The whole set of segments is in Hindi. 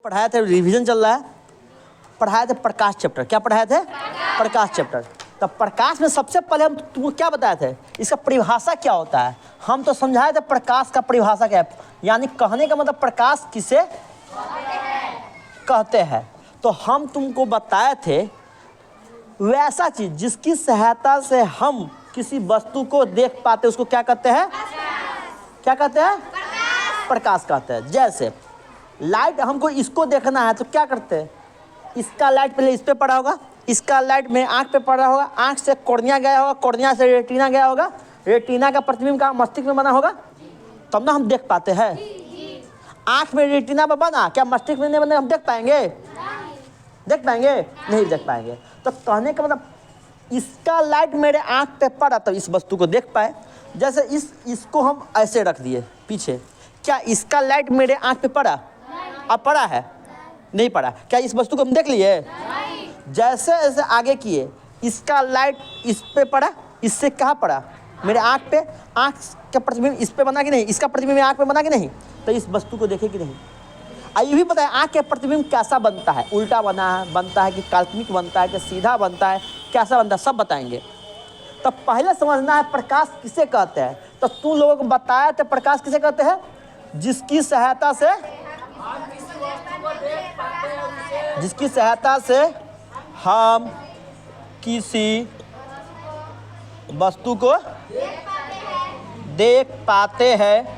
पढ़ाए थे, रिवीजन चल रहा है, पढ़ाए थे प्रकाश चैप्टर। क्या पढ़ाए थे? प्रकाश चैप्टर। तब प्रकाश में सबसे पहले हम तुमको क्या बताए थे, इसका परिभाषा क्या होता है। हम तो समझाए थे प्रकाश का परिभाषा क्या है, यानी कहने का मतलब प्रकाश किसे कहते हैं। तो हम तुमको बताए थे वैसा चीज जिसकी सहायता से हम किसी वस्तु को देख पाते उसको क्या कहते हैं? क्या कहते हैं? प्रकाश कहते हैं। जैसे लाइट, हमको इसको देखना है तो क्या करते हैं, इसका लाइट पहले इस पे पड़ा होगा, इसका लाइट मेरे आँख पे पड़ा होगा, आँख से कॉर्निया गया होगा, कॉर्निया से रेटिना गया होगा, रेटिना का प्रतिबिंब का मस्तिष्क में बना होगा, तब ना हम देख पाते हैं। आँख में रेटिना में बना, क्या मस्तिष्क में नहीं बने, हम देख पाएंगे? देख पाएंगे? नहीं देख पाएंगे। तो कहने का मतलब इसका लाइट मेरे आँख पे पड़ा तब इस वस्तु को देख पाए। जैसे इसको हम ऐसे रख दिए पीछे, क्या इसका लाइट मेरे आँख पे पड़ा? अब पड़ा है? नहीं पड़ा। क्या इस वस्तु को हम देख लिए? जैसे जैसे आगे किए, इसका लाइट इस पे पड़ा, इससे कहाँ पड़ा? मेरे आँख पे। आँख का प्रतिबिंब इस पे बना कि नहीं, इसका प्रतिबिंब आँख पे बना कि नहीं, तो इस वस्तु को देखे कि नहीं। ये भी पता है आँख के प्रतिबिंब कैसा बनता है, उल्टा बनता है कि काल्पनिक बनता है कि सीधा बनता है, कैसा बनता है, सब बताएंगे। तो पहले समझना है प्रकाश किसे कहते हैं। तो तू लोगों को बताया तो प्रकाश किसे कहते हैं? जिसकी सहायता से हम किसी वस्तु को देख पाते हैं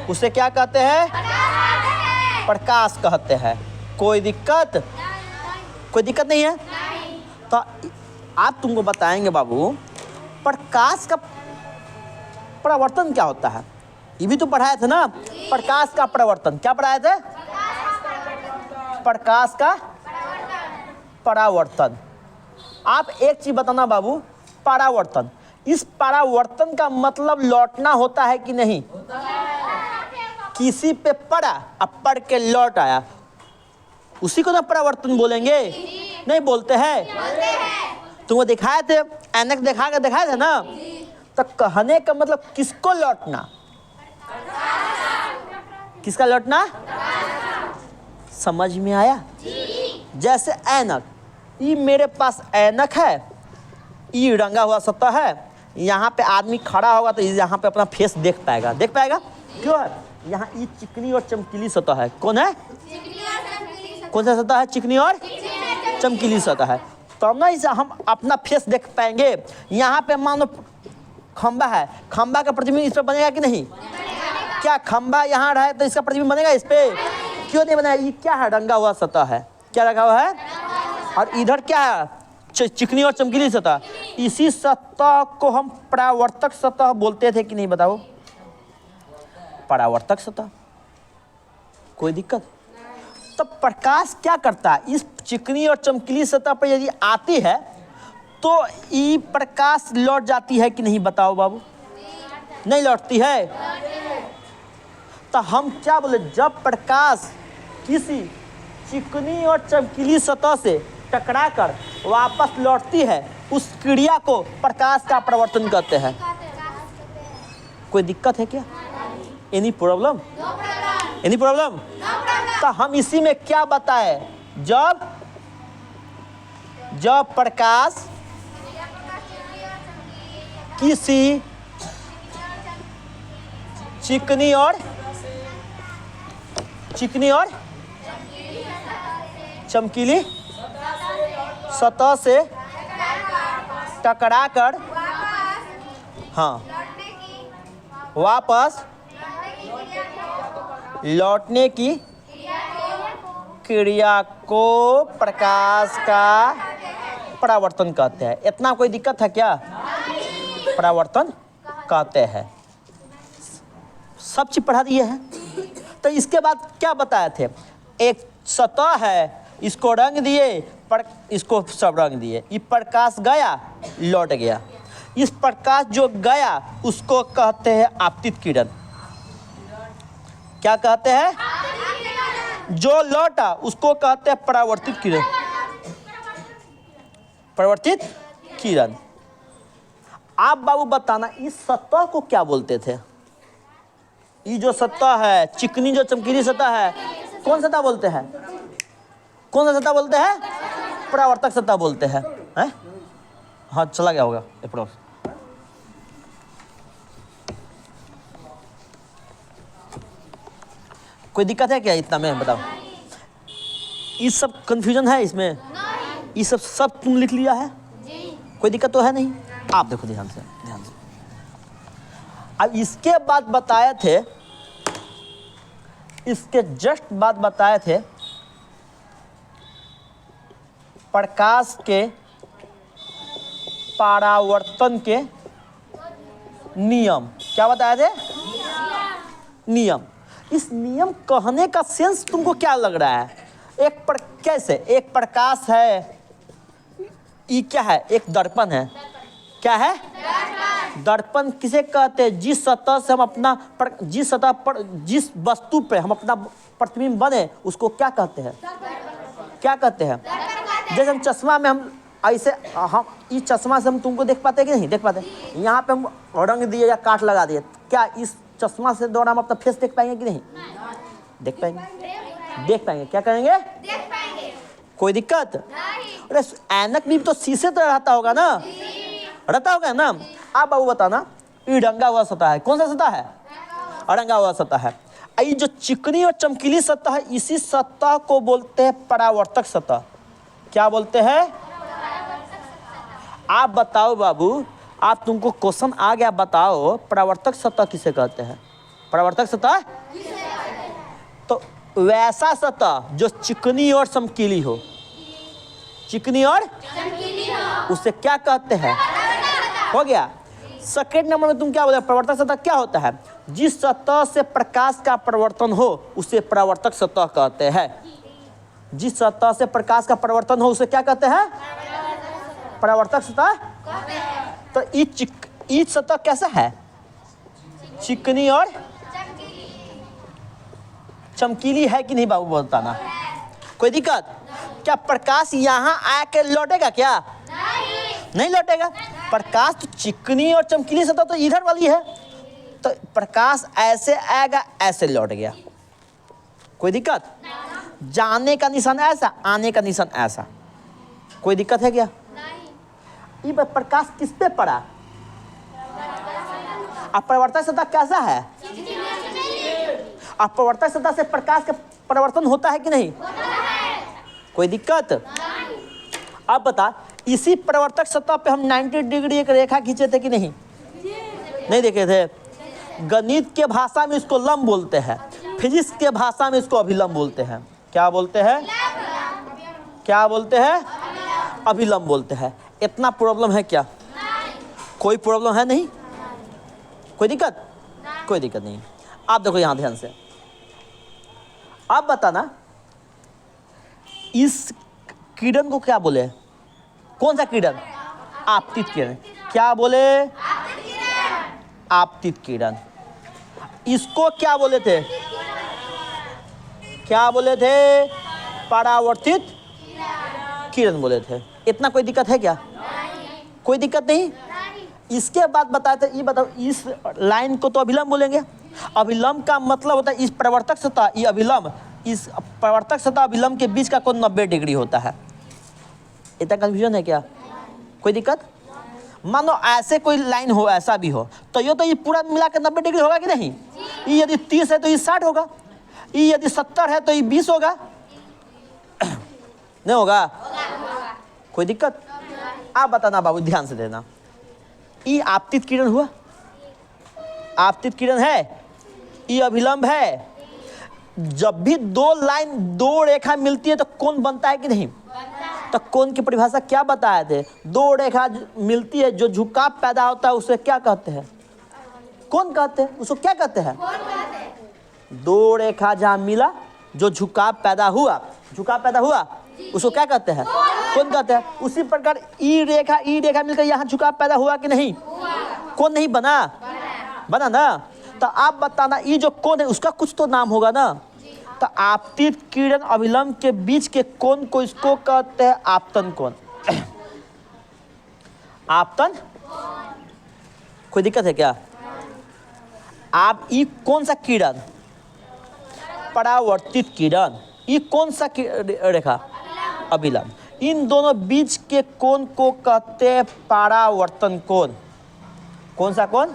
उसे क्या कहते हैं? प्रकाश कहते हैं। कोई दिक्कत? कोई दिक्कत नहीं है? तो आप तुमको बताएंगे बाबू प्रकाश का परावर्तन क्या होता है। ये भी तो पढ़ाए थे ना, प्रकाश का परावर्तन। क्या पढ़ाए थे? प्रकाश का परावर्तन। आप एक चीज बताना बाबू, परावर्तन, इस परावर्तन का मतलब लौटना होता है कि नहीं? किसी पे पड़ा, अब पढ़ के लौट आया, उसी को ना परावर्तन बोलेंगे? नहीं बोलते हैं? तुमको दिखाए थे, ऐनक दिखाए थे ना, तो कहने का मतलब किसको लौटना? किसका लौटना? समझ में आया? जैसे ऐनक, ये मेरे पास ऐनक है, ये रंगा हुआ सतह है, यहाँ पे आदमी खड़ा होगा तो यहाँ पे अपना फेस देख पाएगा। देख पाएगा क्यों है? यहाँ ये चिकनी और चमकीली सतह है। कौन है? कौन सा सतह है? चिकनी और चमकीली सतह है। तब ना इसे हम अपना फेस देख पाएंगे। यहाँ पे मान लो खंबा है, खंबा का प्रतिबिंब इस पर बनेगा कि नहीं? क्या खंबा यहाँ रहे तो इसका प्रतिबिंब बनेगा इस पे? क्यों नहीं बनेगा? ये क्या है? रंगा हुआ सतह है। क्या रखा हुआ है? और इधर क्या है? चिकनी और चमकीली सतह। इसी सतह को हम परावर्तक सतह बोलते थे कि नहीं? बताओ। परावर्तक सतह। कोई दिक्कत? तो प्रकाश क्या करता है? इस चिकनी और चमकीली सतह पर यदि आती है तो ये प्रकाश लौट जाती है कि नहीं? बताओ बाबू। नहीं लौटती है। तो हम क्या बोले, जब प्रकाश किसी चिकनी और चमकीली सतह से टकराकर वापस लौटती है, उस क्रिया को प्रकाश का परावर्तन कहते हैं। कोई दिक्कत है क्या? Any problem? Any problem? तो हम इसी में क्या बताए, जब प्रकाश किसी चिकनी और चमकीली सतह से टकराकर वापस लौटने की क्रिया को प्रकाश का परावर्तन कहते हैं। इतना कोई दिक्कत है क्या? परावर्तन कहते हैं। सब चीज पढ़ा दिए हैं। तो इसके बाद क्या बताए थे? एक सतह है, इसको रंग दिए, पर इसको सब रंग दिए, ये प्रकाश गया लौट गया। इस प्रकाश जो गया उसको कहते हैं आपतित किरण। क्या कहते हैं? जो लौटा उसको कहते हैं परावर्तित किरण। परावर्तित किरण। आप बाबू बताना इस सतह को क्या बोलते थे? ये जो सतह है, चिकनी जो चमकीली सतह है, कौन सतह बोलते हैं? कौन सा सतह बोलते हैं? परावर्तक सतह बोलते हैं, हैं? हाँ चला गया होगा अप्रोक्स। कोई दिक्कत है क्या इतना में? बताओ। ये सब कंफ्यूजन है इसमें? ये सब तुम लिख लिया है? कोई दिक्कत तो है नहीं? आप देखो ध्यान से, ध्यान से। अब इसके बाद बताए थे, इसके जस्ट बाद बताए थे प्रकाश के परावर्तन के नियम। क्या बताए थे? नियम। इस नियम कहने का सेंस तुमको क्या लग रहा है? कैसे एक प्रकाश है, ये क्या है? एक दर्पण है। क्या है? दर्पण किसे कहते हैं? जिस सतह से हम अपना जिस सतह पर, जिस वस्तु पे हम अपना प्रतिबिंब बने उसको क्या कहते हैं? क्या कहते हैं? जैसे हम चश्मा में हम ऐसे, हम इस चश्मा से हम तुमको देख पाते कि नहीं देख पाते? यहाँ पे हम रंग दिए या काट लगा दिए, क्या इस चश्मा से द्वारा हम अपना फेस देख पाएंगे कि नहीं? देख पाएंगे, देख पाएंगे। क्या करेंगे? देख पाएंगे। कोई दिक्कत? अरे ऐनक भी तो शीशे तो रहता होगा ना, रहता होगा ना। आप बाबू बताना, ये रंगा हुआ सतह है, कौन सा सतह है? रंगा हुआ सतह है। ये जो चिकनी और चमकीली सतह है, इसी सतह को बोलते हैं परावर्तक सतह। क्या बोलते हैं? आप बताओ बाबू, आप तुमको क्वेश्चन आ गया, बताओ परावर्तक सतह किसे कहते हैं? परावर्तक सतह तो वैसा सतह जो चिकनी और चमकीली हो, चिकनी और उसे क्या कहते हैं? हो गया। सेकेंड नंबर में तुम क्या बोले? परावर्तक सतह क्या होता है? जिस सतह से प्रकाश का परिवर्तन हो उसे परावर्तक सतह कहते हैं। जिस सतह से प्रकाश का परिवर्तन हो उसे क्या कहते हैं? परावर्तक सतह। तो ये सतह कैसा है? चिकनी और चमकीली है कि नहीं बाबू बताना? कोई दिक्कत? क्या प्रकाश यहाँ आके लौटेगा क्या? नहीं लौटेगा। प्रकाश तो चिकनी और चमकीली सतह तो इधर वाली है, तो प्रकाश ऐसे आएगा, ऐसे लौट गया। कोई दिक्कत? जाने का निशान ऐसा, आने का निशान ऐसा। कोई दिक्कत है क्या? ये प्रकाश किस पे पड़ा? अब परावर्तक सतह कैसा है? अब परावर्तक सतह से प्रकाश का परिवर्तन होता है कि नहीं? कोई दिक्कत? अब बता, इसी परावर्तक सतह पे हम 90 डिग्री एक रेखा खींचे थे कि नहीं? नहीं देखे थे? गणित के भाषा में इसको लंब बोलते हैं, फिजिक्स के भाषा में इसको अभिलंब बोलते हैं। क्या बोलते हैं? क्या बोलते हैं? अभिलंब बोलते हैं। इतना प्रॉब्लम है क्या? कोई प्रॉब्लम है नहीं? कोई दिक्कत? कोई दिक्कत नहीं। आप देखो यहां ध्यान से, आप बताना इस किरण को क्या बोले? कौन सा किरण? आपतित किरण। क्या बोले? आपतित किरण। इसको क्या बोले थे? क्या बोले थे? परावर्तित किरण बोले थे। इतना कोई दिक्कत है क्या? कोई दिक्कत नहीं। इसके बाद बताए थे, ये बताओ, इस लाइन को तो अभिलंब बोलेंगे। अभिलंब का मतलब होता है इस परावर्तक सतह, ये अभिलंब, इस परावर्तक सतह अभिलंब के बीच का कोण 90 डिग्री होता है। इतना कंफ्यूजन है क्या? कोई दिक्कत? मानो ऐसे कोई लाइन हो, ऐसा भी हो, तो ये पूरा मिला के 90 डिग्री होगा कि नहीं? ये यदि 30 है तो ये 60 होगा, ये यदि 70 है तो ये 20 होगा, नहीं होगा? कोई दिक्कत? आप बताना बाबू, ध्यान से देना। ये आपतित किरण हुआ, आपतित किरण है, ये अभिलंब है। जब भी दो लाइन, दो रेखा मिलती है तो कोण बनता है कि नहीं? तो कोण की परिभाषा क्या बताए थे? दो रेखा मिलती है, जो झुकाव पैदा होता है उसे क्या कहते हैं? कोण कहते हैं। उसको क्या कहते हैं? दो रेखा जहां मिला, जो झुकाव पैदा हुआ, झुकाव पैदा हुआ, उसको क्या कहते हैं? कोण कहते हैं। उसी प्रकार ई रेखा मिलकर यहाँ झुकाव पैदा हुआ कि नहीं? कोण नहीं बना? बना ना। तो आप बताना, ये जो कोण है उसका कुछ तो नाम होगा ना। तो आपतित किरण अभिलंब के बीच के कोण को इसको कहते हैं आपतन कोण। आपतन। कोई दिक्कत है क्या? आप ये कौन सा किरण? परावर्तित किरण, ये कौन सा रेखा? अभिलंब। इन दोनों बीच के कोण को कहते हैं परावर्तन कोण। कौन सा कोण?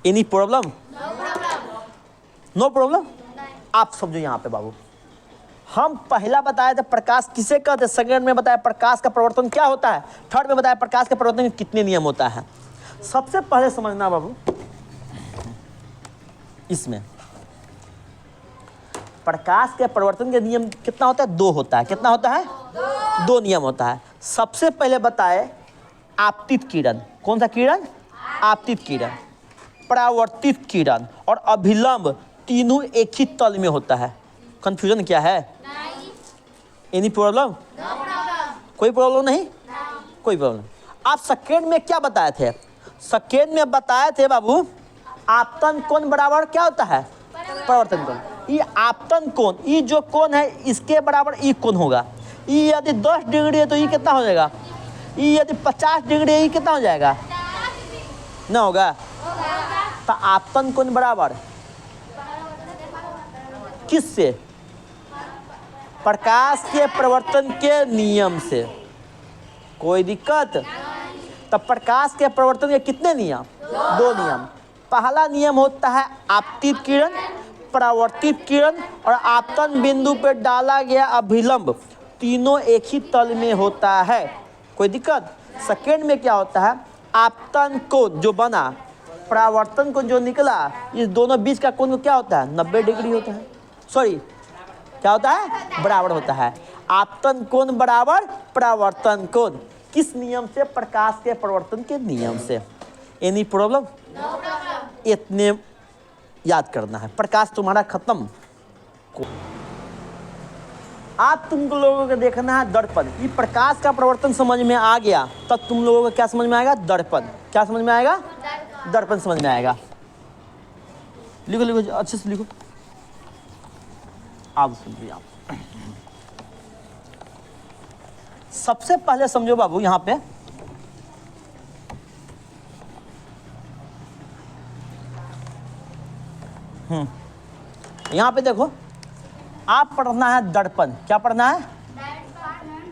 Any problem? No problem. आप समझो यहाँ पे बाबू, हम पहला बताया था प्रकाश किसे कहते हैं, सेकंड में बताया प्रकाश का प्रवर्तन क्या होता है, थर्ड में बताया प्रकाश के प्रवर्तन के कितने नियम होता है। सबसे पहले समझना बाबू, इसमें प्रकाश के प्रवर्तन के नियम कितना होता है? 2 होता है। कितना होता है? 2 नियम होता है। सबसे पहले बताए आपतित किरण। कौन सा किरण? आपतित किरण, परावर्तित किरण और अभिलंब, तीनों एक ही तल में होता है। कंफ्यूजन क्या है? Any problem? कोई प्रॉब्लम नहीं? कोई प्रॉब्लम। आप सेकेंड में क्या बताए थे? सेकेंड में बताए थे बाबू, आपतन कोण बराबर क्या होता है? परावर्तन कोण। ये आपतन कोण, ये जो कोण है इसके बराबर ये कोण होगा। ये यदि 10 डिग्री है तो ये कितना हो जाएगा? ये यदि 50 डिग्री है ये कितना हो जाएगा? ना होगा। तो आपतन कोण बराबर किससे? प्रकाश के प्रवर्तन के नियम से। कोई दिक्कत? तब प्रकाश के प्रवर्तन के कितने नियम? 2 नियम। पहला नियम होता है आपतित किरण, परावर्तित किरण और आपतन बिंदु पर डाला गया अभिलंब, तीनों एक ही तल में होता है। कोई दिक्कत? सेकेंड में क्या होता है? आपतन कोण जो बना, परावर्तन कोण जो निकला, इस दोनों बीच का कोण क्या होता है? 90 डिग्री होता है। सॉरी, क्या होता है? बराबर होता है। आपतन कोण बराबर परावर्तन कोण। किस नियम से? प्रकाश के प्रवर्तन के नियम से। Any problem? इतने याद करना है। प्रकाश तुम्हारा खत्म। आप तुम लोगों को देखना है दर्पण। ये प्रकाश का प्रवर्तन समझ में आ गया तब तुम लोगों को क्या समझ में आएगा? दर्पण। क्या समझ में आएगा? दर्पण समझ में आएगा। लिखो लिखो, अच्छे से लिखो। आप सुनिए, आप सबसे पहले समझो बाबू, यहां पे यहां पे देखो, आप पढ़ना है दर्पण। क्या पढ़ना है?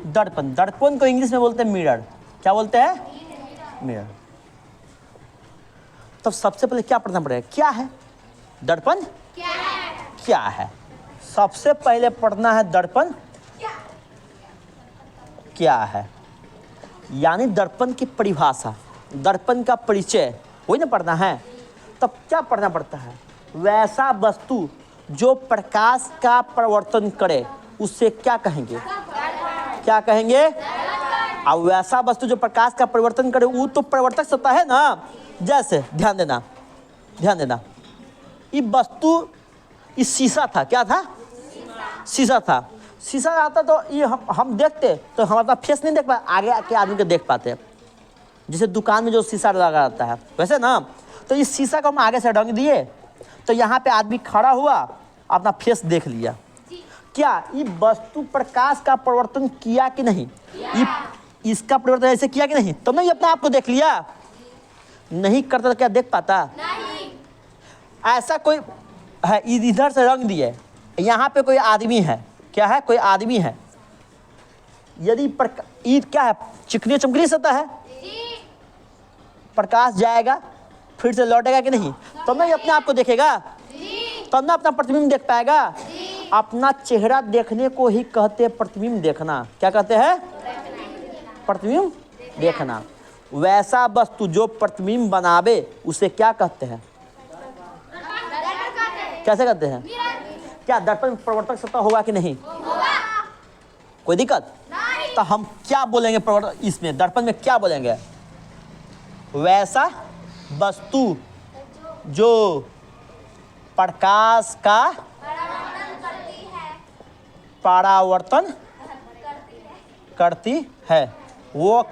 दर्पण। दर्पण को इंग्लिश में बोलते हैं मिरर। क्या बोलते हैं? मिरर। तो सबसे पहले क्या पढ़ना पड़ेगा? क्या है दर्पण? क्या है? सबसे पहले पढ़ना है दर्पण क्या है, यानी दर्पण की परिभाषा, दर्पण का परिचय, वही ना पढ़ना है। तब क्या पढ़ना पड़ता है? वैसा वस्तु जो प्रकाश का प्रवर्तन करे उसे क्या कहेंगे? क्या कहेंगे? अब वैसा वस्तु जो प्रकाश का परिवर्तन करे वो तो प्रवर्तक सत्ता है ना। जैसे ध्यान देना, ध्यान देना, ये वस्तु, ये शीशा था। क्या था? शीशा था। शीशा आता तो ये हम देखते तो हम अपना फेस नहीं देख पाते, आगे के आदमी को देख पाते। जैसे दुकान में जो शीशा लगा रहता है वैसे ना। तो इस शीशा को हम आगे से ढंग दिए तो यहाँ पे आदमी खड़ा हुआ, अपना फेस देख लिया। क्या ये वस्तु प्रकाश का परिवर्तन किया कि नहीं? ये इसका परिवर्तन ऐसे किया कि नहीं? तो नहीं अपने आप को देख लिया। नहीं करता तो क्या देख पाता? नहीं। ऐसा कोई है, इधर से रंग दिए, यहाँ पे कोई आदमी है। क्या है? कोई आदमी है। यदि ईद क्या है? चिकनी चमकनी सतह है। प्रकाश जाएगा फिर से लौटेगा कि नहीं? तब नहीं अपने आप को देखेगा, तब ना अपना प्रतिबिंब देख पाएगा। अपना चेहरा देखने को ही कहते हैं प्रतिबिंब देखना। क्या कहते हैं? प्रतिबिंब देखना। वैसा वस्तु जो प्रतिबिंब बनावे उसे क्या कहते हैं? कैसे कहते हैं? क्या दर्पण प्रवर्तक सत्ता होगा कि नहीं? कोई दिक्कत? तो हम क्या बोलेंगे प्रवर्तक? इसमें दर्पण में क्या बोलेंगे? वैसा वस्तु जो प्रकाश का परावर्तन करती है वो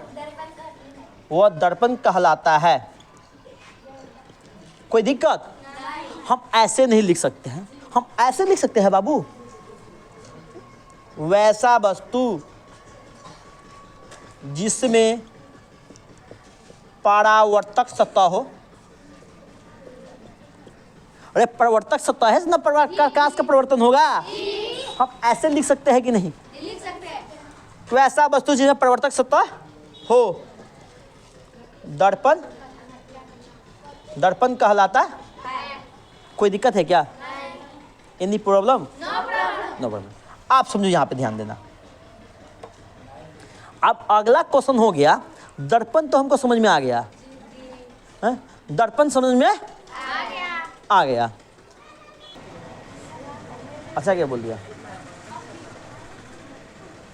दर्पण कहलाता है। कोई दिक्कत? हम ऐसे नहीं लिख सकते हैं, हम ऐसे लिख सकते हैं बाबू, वैसा वस्तु जिसमें परावर्तक सत्ता हो अरे प्रवर्तक सत्ता है ना, प्रकाश का परिवर्तन होगा। हम ऐसे लिख सकते हैं कि नहीं? लिख सकते हैं। तो ऐसा वस्तु जिसमें प्रवर्तक सत्ता हो, दर्पण दर्पण कहलाता है। कोई दिक्कत है क्या? Any problem? No problem. आप समझो, यहाँ पे ध्यान देना। अब अगला क्वेश्चन हो गया, दर्पण तो हमको समझ में आ गया है? दर्पण समझ में आ गया। अच्छा क्या बोल दिया?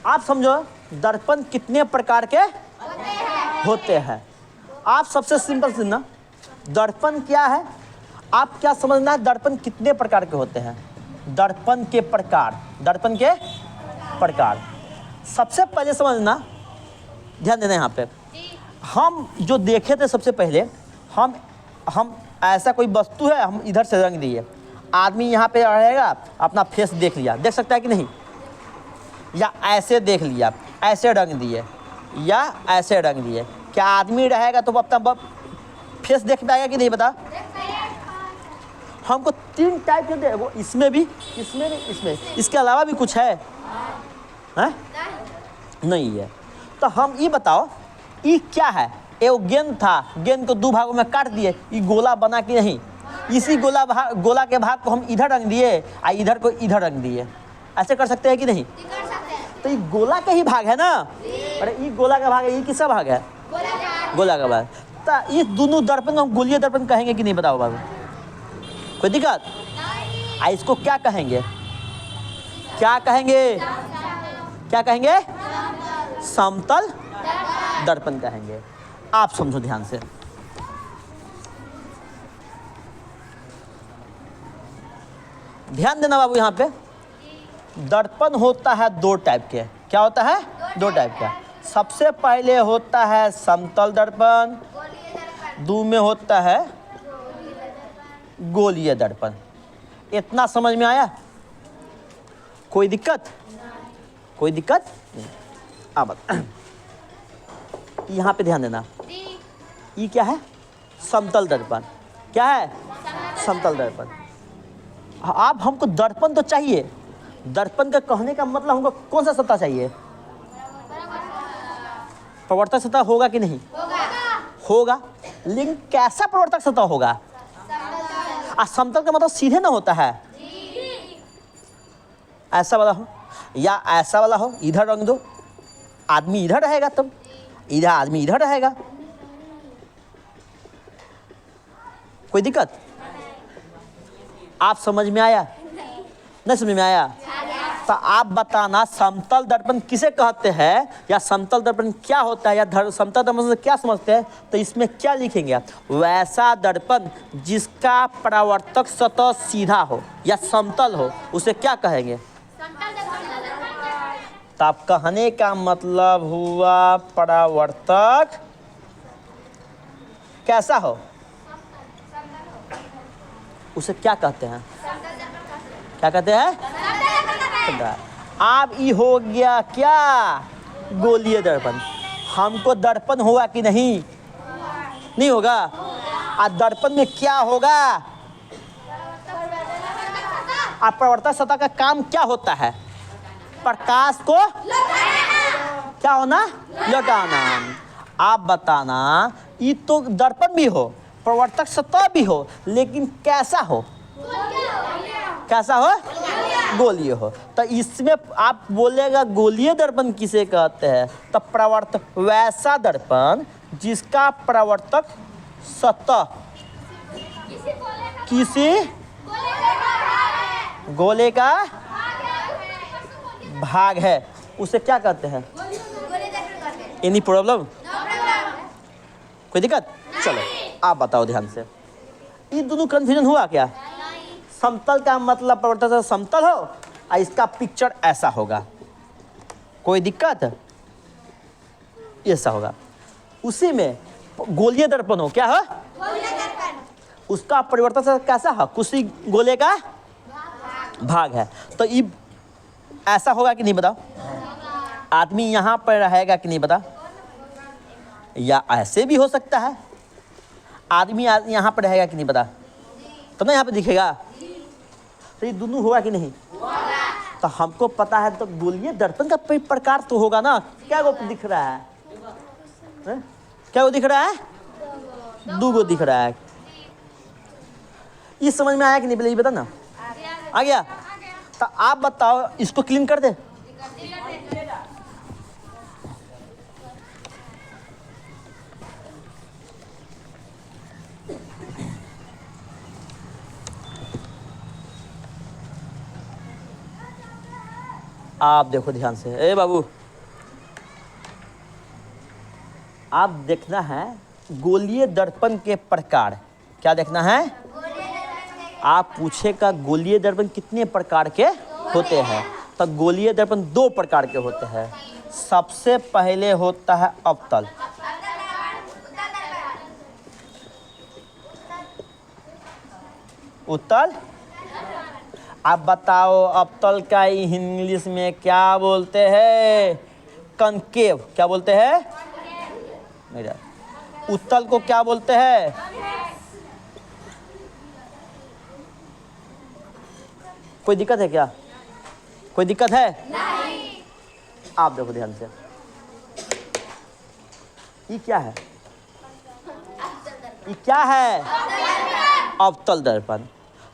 आप समझो दर्पण कितने प्रकार के होते हैं। आप सबसे सिंपल सुनना, दर्पण क्या है, आप क्या समझना है, दर्पण कितने प्रकार के होते हैं। दर्पण के प्रकार, दर्पण के प्रकार सबसे पहले समझना, ध्यान देना यहाँ पे। हम जो देखे थे सबसे पहले, हम ऐसा कोई वस्तु है, हम इधर से रंग दिए, आदमी यहाँ पे रहेगा, अपना फेस देख लिया, देख सकता है कि नहीं? या ऐसे देख लिया, ऐसे रंग दिए, या ऐसे रंग दिए, क्या आदमी रहेगा तो अपना फेस देख पाएगा कि नहीं? बता। हमको 3 टाइप के दे, वो इसमें भी, इसमें, इसके अलावा भी कुछ है? नहीं है। तो हम ये बताओ, ये क्या है? ये गेंद था, गेंद को 2 भागों में काट दिए, ये गोला बना कि नहीं? इसी गोला के भाग को हम इधर रंग दिए और इधर को इधर रंग दिए, ऐसे कर सकते हैं कि नहीं? तो ये गोला का ही भाग है ना। अरे ये गोला का भाग है, ये किसका भाग है? गोला का भाग। तो ये दोनों दर्पण को हम गोलीय दर्पण कहेंगे कि नहीं? बताओ बाबू, कोई दिक्कत? इसको क्या कहेंगे? क्या कहेंगे? क्या कहेंगे? समतल दर्पण कहेंगे। आप समझो ध्यान से, ध्यान देना बाबू। यहाँ पे दर्पण होता है 2 टाइप के। क्या होता है? 2 टाइप का। सबसे पहले होता है समतल दर्पण, 2 में होता है गोलीय दर्पण। इतना समझ में आया? कोई दिक्कत? कोई दिक्कत नहीं। अब यहाँ पे ध्यान देना, ये क्या है? समतल दर्पण। क्या है? समतल दर्पण। आप हमको दर्पण तो चाहिए, दर्पण का कहने का मतलब हमको कौन सा सत्ता चाहिए? प्रवर्तक सत्ता होगा कि नहीं? होगा। लेकिन कैसा प्रवर्तक सत्ता होगा? समतल का मतलब सीधे ना होता है, ऐसा वाला हो या ऐसा वाला हो। इधर रंग दो, आदमी इधर रहेगा, तब इधर आदमी इधर रहेगा। कोई दिक्कत? आप समझ में आया? नहीं समझ में आया? तो आप बताना, समतल दर्पण किसे कहते हैं, या समतल दर्पण क्या होता है, या समतल दर्पण से क्या समझते हैं? तो इसमें क्या लिखेंगे आप? वैसा दर्पण जिसका परावर्तक सतह सीधा हो या समतल हो, उसे क्या कहेंगे? तो आप कहने का मतलब हुआ परावर्तक कैसा हो, उसे क्या कहते हैं? क्या कहते हैं? अब ये हो गया क्या? गोलीय दर्पण। हमको दर्पण होगा कि नहीं? नहीं होगा। दर्पण में क्या होगा? परावर्तक सतह का काम क्या होता है? प्रकाश को क्या होना? लौटाना। आप बताना, ये तो दर्पण भी हो, प्रवर्तक सतह भी हो, लेकिन कैसा हो? कैसा हो? गोलीय हो। तो इसमें आप बोलेगा गोलीय दर्पण किसे कहते हैं? तो प्रवर्तक, वैसा दर्पण जिसका प्रवर्तक सतह किसी गोले का भाग है, उसे क्या कहते हैं? Any problem? कोई दिक्कत? चलो आप बताओ ध्यान से, ये दोनों कंफ्यूजन हुआ क्या? समतल का मतलब प्रवर्तक समतल हो और इसका पिक्चर ऐसा होगा। कोई दिक्कत? ऐसा होगा। उसी में गोलीय दर्पण हो, क्या हो? उसका परिवर्तक कैसा है? कुछ गोले का भाग है। तो ये ऐसा होगा कि नहीं? बताओ। आदमी यहाँ पर रहेगा कि नहीं? बता। या ऐसे भी हो सकता है, आदमी यहाँ पर रहेगा कि नहीं? बता। तो ना यहाँ पे दिखेगा। तो ये दोनों होगा कि नहीं? तो हमको पता है तो गोलीय दर्पण का प्रकार तो होगा ना। क्या वो दिख रहा है? क्या वो दिख रहा है? दो गो दिख रहा है। ये समझ में आया कि नहीं? पहले ये बता ना। आ गया? तो आप बताओ, इसको क्लीन कर दे। आप देखो ध्यान से, ए बाबू, आप देखना है गोलीय दर्पण के प्रकार। क्या देखना है? आप पूछेगा गोलीय दर्पण कितने प्रकार के होते हैं? तो गोलीय दर्पण 2 प्रकार के होते हैं। सबसे पहले होता है अवतल। उत्तल। आप बताओ अवतल का इंग्लिश में क्या बोलते हैं? कनकेव। क्या बोलते हैं? मेरा उत्तल को क्या बोलते हैं? कोई दिक्कत है क्या? कोई दिक्कत है? नहीं। आप देखो ध्यान से, ये क्या है? ये क्या है? अवतल दर्पण।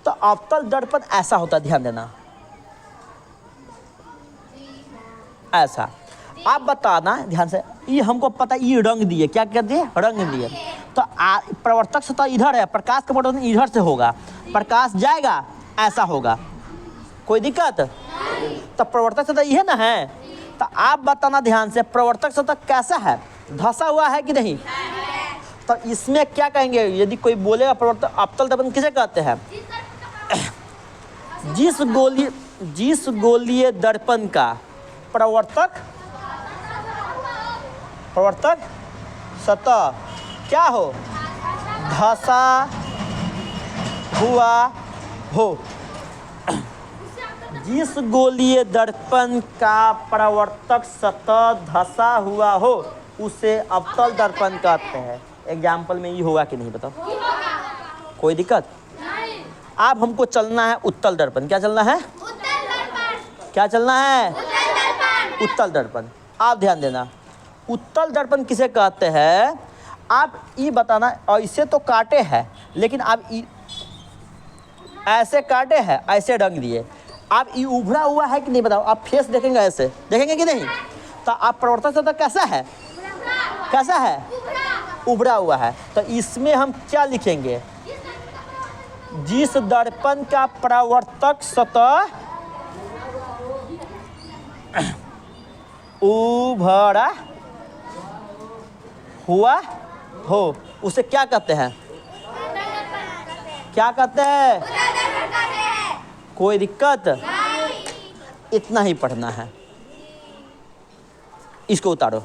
तो अवतल दर्पण ऐसा होता है, ध्यान देना, ऐसा। आप बताना ध्यान से, ये हमको पता है, ये रंग दिए। क्या कर दिए? रंग दिए। तो प्रवर्तक सतह इधर है, प्रकाश का पटवन इधर से होगा, प्रकाश जाएगा, ऐसा होगा। कोई दिक्कत? तो प्रवर्तक सतह यह ना है। तो आप बताना ध्यान से, प्रवर्तक सतह कैसा है? धंसा हुआ है कि नहीं? तो इसमें क्या कहेंगे? यदि कोई बोलेगा प्रवर्तक अवतल दर्पण किसे कहते हैं? जिस गोलीय दर्पण का प्रवर्तक सतह क्या हो? धंसा हुआ हो। जिस गोलीय दर्पण का प्रवर्तक सतह धंसा हुआ हो उसे अवतल दर्पण कहते हैं। एग्जाम्पल में ये होगा कि नहीं बताओ? कोई दिक्कत? अब हमको चलना है उत्तल दर्पण। क्या चलना है? क्या चलना है? उत्तल दर्पण। आप ध्यान देना, उत्तल दर्पण किसे कहते हैं? आप ये बताना, ऐसे तो काटे हैं, लेकिन आप ऐसे काटे हैं, ऐसे रंग दिए। आप ये उभरा हुआ है कि नहीं बताओ? आप फेस देखेंगे, ऐसे देखेंगे कि नहीं? तो आप प्रवर्तक सतह कैसा है? कैसा है? उभरा हुआ है। तो इसमें हम क्या लिखेंगे? जिस दर्पण का प्रवर्तक सतह उभरा हुआ हो उसे क्या कहते हैं? क्या कहते हैं? कोई दिक्कत? इतना ही पढ़ना है। इसको उतारो।